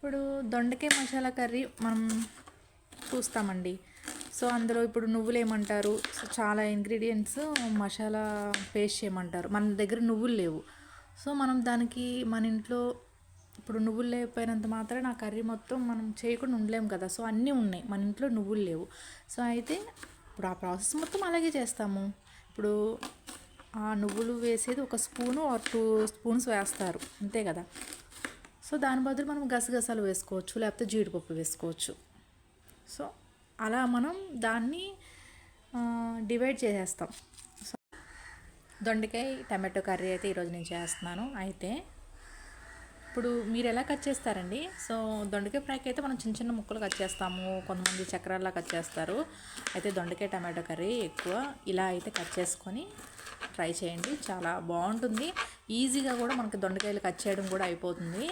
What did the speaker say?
ఇప్పుడు దొండకాయ మసాలా కర్రీ మనం చూస్తామండి. సో అందులో ఇప్పుడు నువ్వులు ఏమంటారు, సో చాలా ఇంగ్రీడియంట్స్ మసాలా పేస్ట్ చేయమంటారు. మన దగ్గర నువ్వులు లేవు. సో మనం దానికి మన ఇంట్లో ఇప్పుడు నువ్వులు లేకపోయినంత మాత్రం నా కర్రీ మొత్తం మనం చేయకుండా ఉండలేము కదా. సో అన్నీ ఉన్నాయి, మన ఇంట్లో నువ్వులు లేవు. సో అయితే ఇప్పుడు ఆ ప్రాసెస్ మొత్తం అలాగే చేస్తాము. ఇప్పుడు ఆ నువ్వులు వేసేది 1 స్పూను ఆర్ 2 స్పూన్స్ వేస్తారు అంతే కదా. సో దాని బదులు మనం గసగసాలు వేసుకోవచ్చు, లేకపోతే జీడిపప్పు వేసుకోవచ్చు. సో అలా మనం దాన్ని డివైడ్ చేసేస్తాం. సో దొండకాయ టమాటో కర్రీ అయితే ఈరోజు నేను చేస్తున్నాను. అయితే ఇప్పుడు మీరు ఎలా కట్ చేస్తారండి? సో దొండకాయ ఫ్రైకి అయితే మనం చిన్న చిన్న ముక్కలు కట్ చేస్తాము, కొంతమంది చక్రాల్లా కట్ చేస్తారు. అయితే దొండకాయ టమాటో కర్రీ ఎక్కువ ఇలా అయితే కట్ చేసుకొని ట్రై చేయండి, చాలా బాగుంటుంది. ఈజీగా కూడా మనకి దొండకాయలు కట్ చేయడం కూడా అయిపోతుంది.